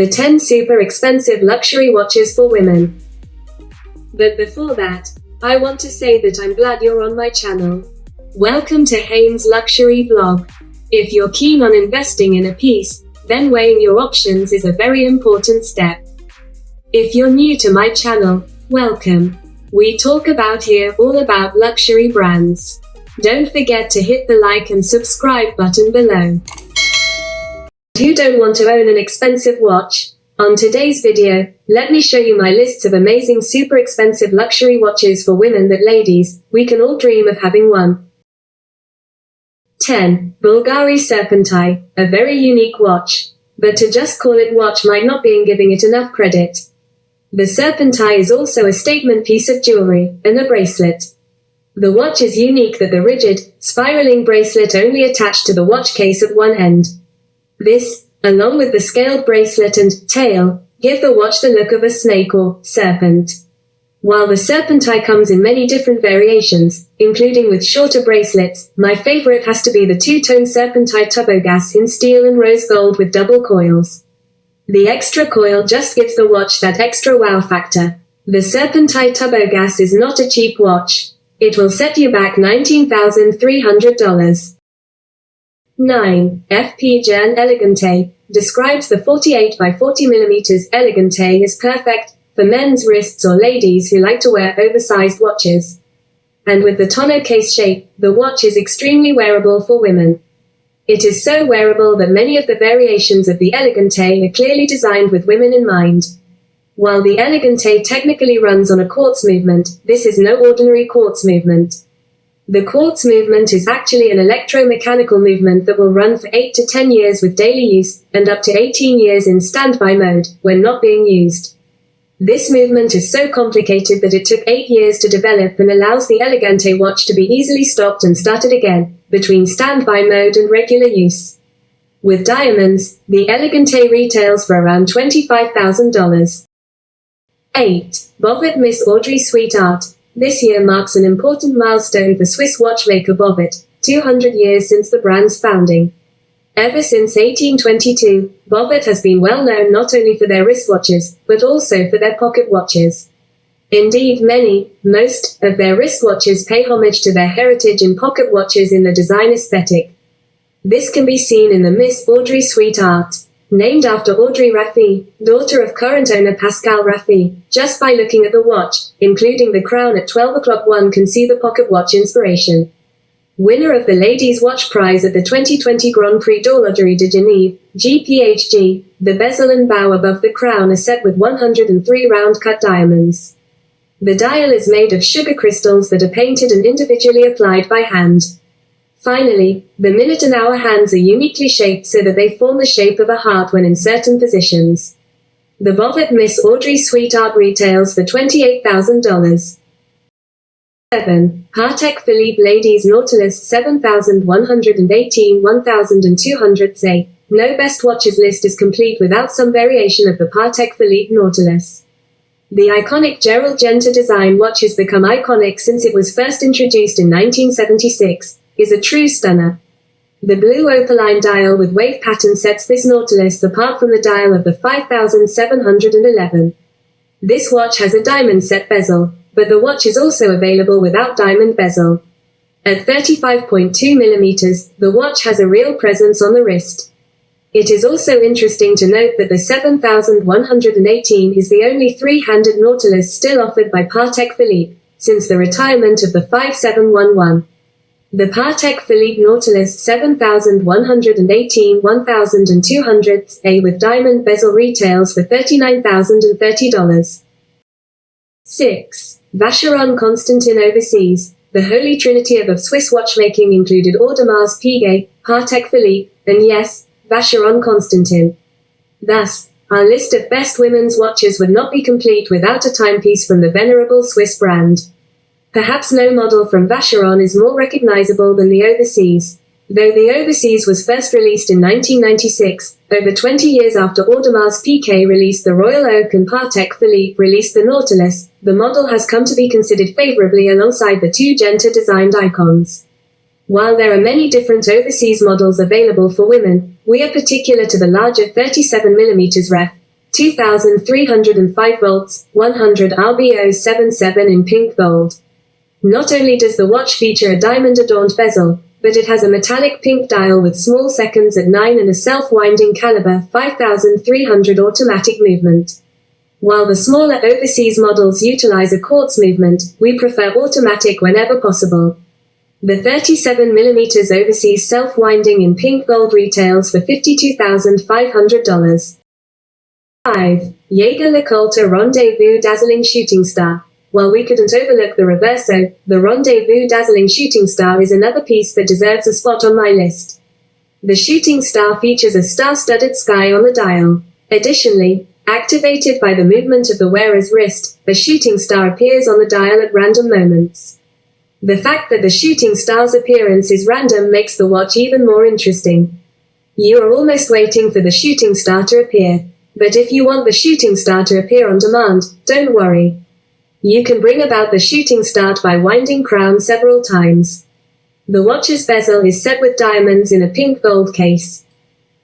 The 10 super expensive luxury watches for women. But before that, I want to say that I'm glad you're on my channel. Welcome to Hymme's luxury vlog. If you're keen on investing in a piece, then weighing your options is a very important step. If you're new to my channel, welcome. We talk about here all about luxury brands. Don't forget to hit the like and subscribe button below. You don't want to own an expensive watch? On today's video, let me show you my lists of amazing super expensive luxury watches for women that ladies, we can all dream of having one. 10. Bvlgari Serpenti, a very unique watch. But to just call it watch might not be giving it enough credit. The Serpenti is also a statement piece of jewelry, and a bracelet. The watch is unique that the rigid, spiraling bracelet only attached to the watch case at one end. This, along with the scaled bracelet and tail, give the watch the look of a snake or serpent. While the Serpenti comes in many different variations, including with shorter bracelets, my favorite has to be the two-tone Serpenti Turbogas in steel and rose gold with double coils. The extra coil just gives the watch that extra wow factor. The Serpenti Turbogas is not a cheap watch. It will set you back $19,300. 9. FP JOURNE Elegante describes the 48 by 40 mm Elegante as perfect for men's wrists or ladies who like to wear oversized watches. And with the tonneau case shape, the watch is extremely wearable for women. It is so wearable that many of the variations of the Elegante are clearly designed with women in mind. While the Elegante technically runs on a quartz movement, this is no ordinary quartz movement. The quartz movement is actually an electromechanical movement that will run for 8 to 10 years with daily use, and up to 18 years in standby mode, when not being used. This movement is so complicated that it took 8 years to develop and allows the Elegante watch to be easily stopped and started again, between standby mode and regular use. With diamonds, the Elegante retails for around $25,000. 8. BOVET Miss Audrey Sweetheart. This year marks an important milestone for Swiss watchmaker BOVET, 200 years since the brand's founding. Ever since 1822, BOVET has been well known not only for their wristwatches, but also for their pocket watches. Indeed, most of their wristwatches pay homage to their heritage in pocket watches in the design aesthetic. This can be seen in the Miss Audrey Sweetheart, named after Audrey Raffi, daughter of current owner Pascal Raffi. Just by looking at the watch, including the crown at 12 o'clock, one can see the pocket watch inspiration. Winner of the Ladies' Watch Prize at the 2020 Grand Prix d'Horlogerie de Genève, GPHG, the bezel and bow above the crown are set with 103 round-cut diamonds. The dial is made of sugar crystals that are painted and individually applied by hand. Finally, the minute and hour hands are uniquely shaped so that they form the shape of a heart when in certain positions. The BOVET Miss Audrey Sweetheart retails for $28,000. 7. PATEK Philippe Ladies Nautilus 7118-1200 say, no best watches list is complete without some variation of the PATEK Philippe Nautilus. The iconic Gerald Genta design watch has become iconic since it was first introduced in 1976, is a true stunner. The blue opaline dial with wave pattern sets this Nautilus apart from the dial of the 5711. This watch has a diamond set bezel, but the watch is also available without diamond bezel. At 35.2 mm, the watch has a real presence on the wrist. It is also interesting to note that the 7118 is the only three-handed Nautilus still offered by Patek Philippe, since the retirement of the 5711. The Patek Philippe Nautilus 7118-1200 with diamond bezel retails for $39,030. 6. Vacheron Constantin Overseas. The holy trinity of Swiss watchmaking included AUDEMARS, PIGUET, Patek Philippe, and yes, Vacheron Constantin. Thus, our list of best women's watches would not be complete without a timepiece from the venerable Swiss brand. Perhaps no model from Vacheron is more recognizable than the Overseas. Though the Overseas was first released in 1996, over 20 years after Audemars Piguet released the Royal Oak and Patek Philippe released the Nautilus, the model has come to be considered favorably alongside the two Genta-designed icons. While there are many different Overseas models available for women, we are particular to the larger 37mm ref, 2305 volts, 100 RB077 in pink gold. Not only does the watch feature a diamond-adorned bezel, but it has a metallic pink dial with small seconds at 9 and a self-winding caliber 5300 automatic movement. While the smaller overseas models utilize a quartz movement, we prefer automatic whenever possible. The 37mm overseas self-winding in pink gold retails for $52,500. 5. JAEGER-LECOULTRE Rendezvous Dazzling Shooting Star. While we couldn't overlook the Reverso, the Rendezvous Dazzling Shooting Star is another piece that deserves a spot on my list. The shooting star features a star-studded sky on the dial. Additionally, activated by the movement of the wearer's wrist, a shooting star appears on the dial at random moments. The fact that the shooting star's appearance is random makes the watch even more interesting. You are almost waiting for the shooting star to appear. But if you want the shooting star to appear on demand, don't worry. You can bring about the shooting start by winding crown several times. The watch's bezel is set with diamonds in a pink gold case.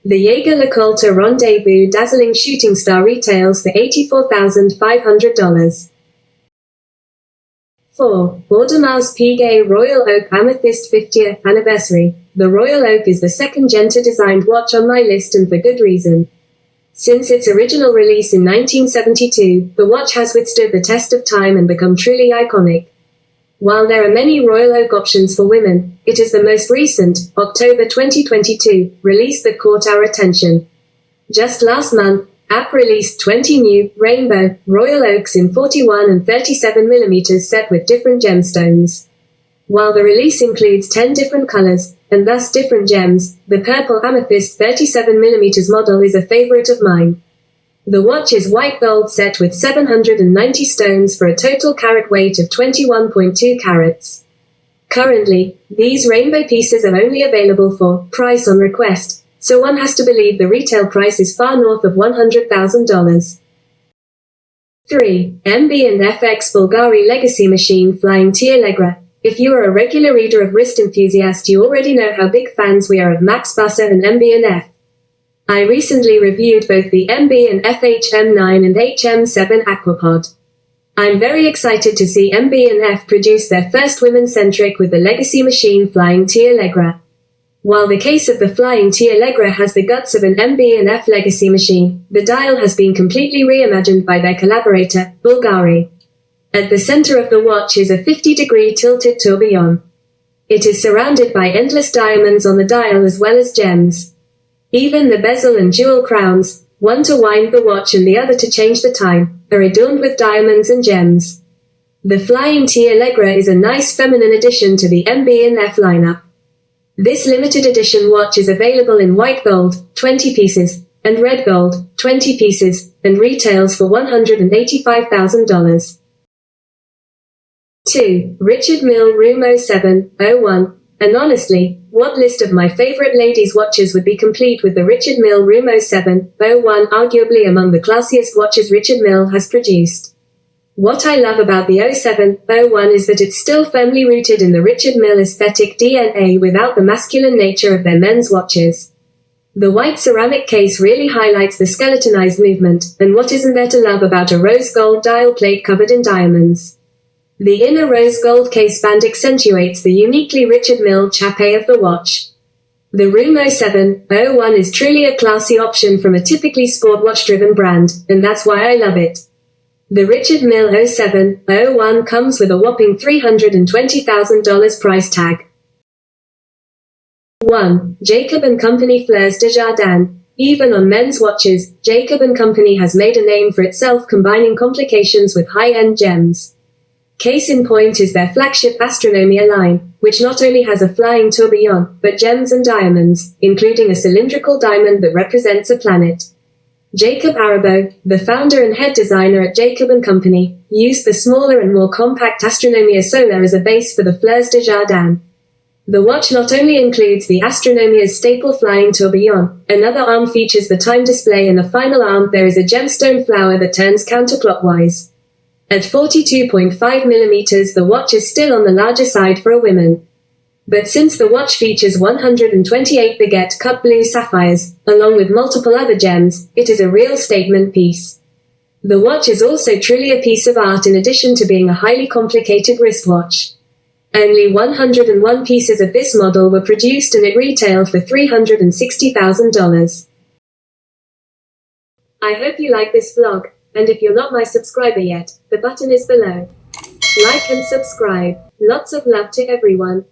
The JAEGER-LECOULTRE Rendezvous Dazzling Shooting Star retails for $84,500. 4. AUDEMARS PIGUET Royal Oak Amethyst 50th Anniversary. The Royal Oak is the second Genta-designed watch on my list, and for good reason. Since its original release in 1972, the watch has withstood the test of time and become truly iconic. While there are many Royal Oak options for women, it is the most recent, October 2022, release that caught our attention. Just last month, AP released 20 new, rainbow, Royal Oaks in 41 and 37mm set with different gemstones. While the release includes 10 different colors, and thus different gems, the purple amethyst 37mm model is a favorite of mine. The watch is white gold set with 790 stones for a total carat weight of 21.2 carats. Currently, these rainbow pieces are only available for price on request, so one has to believe the retail price is far north of $100,000. 3. MB&F X Bvlgari Legacy Machine FLYINGT ALLEGRA. If you are a regular reader of wrist enthusiast, you already know how big fans we are of Max Busser and MB&F. I recently reviewed both the MB&F HM9 and HM7 Aquapod. I'm very excited to see MB&F produce their first women-centric with the legacy machine FLYINGT ALLEGRA. While the case of the FLYINGT ALLEGRA has the guts of an MB&F legacy machine, the dial has been completely reimagined by their collaborator, BULGARI. At the center of the watch is a 50-degree tilted tourbillon. It is surrounded by endless diamonds on the dial as well as gems. Even the bezel and jewel crowns, one to wind the watch and the other to change the time, are adorned with diamonds and gems. The FLYINGT ALLEGRA is a nice feminine addition to the MB&F lineup. This limited edition watch is available in white gold, 20 pieces, and red gold, 20 pieces, and retails for $185,000. 2. Richard Mille Room 0701. And honestly, what list of my favorite ladies' watches would be complete with the Richard Mille Room 0701, arguably among the classiest watches Richard Mille has produced. What I love about the 0701 is that it's still firmly rooted in the Richard Mille aesthetic DNA without the masculine nature of their men's watches. The white ceramic case really highlights the skeletonized movement, and what isn't there to love about a rose gold dial plate covered in diamonds? The inner rose gold case band accentuates the uniquely Richard Mille chape of the watch. The Room 0701 is truly a classy option from a typically sport watch-driven brand, and that's why I love it. The Richard Mille 0701 comes with a whopping $320,000 price tag. 1. Jacob & Company FLEURS de JARDIN. Even on men's watches, Jacob & Company has made a name for itself combining complications with high-end gems. Case in point is their flagship Astronomia line, which not only has a flying tourbillon, but gems and diamonds, including a cylindrical diamond that represents a planet. Jacob Arabo, the founder and head designer at Jacob & Company, used the smaller and more compact Astronomia Solar as a base for the FLEURS de JARDIN. The watch not only includes the Astronomia's staple flying tourbillon, another arm features the time display, and the final arm there is a gemstone flower that turns counterclockwise. At 42.5mm, the watch is still on the larger side for a woman. But since the watch features 128 baguette cut blue sapphires, along with multiple other gems, it is a real statement piece. The watch is also truly a piece of art in addition to being a highly complicated wristwatch. Only 101 pieces of this model were produced and it retailed for $360,000. I hope you like this vlog, and if you're not my subscriber yet, the button is below. Like and subscribe. Lots of love to everyone.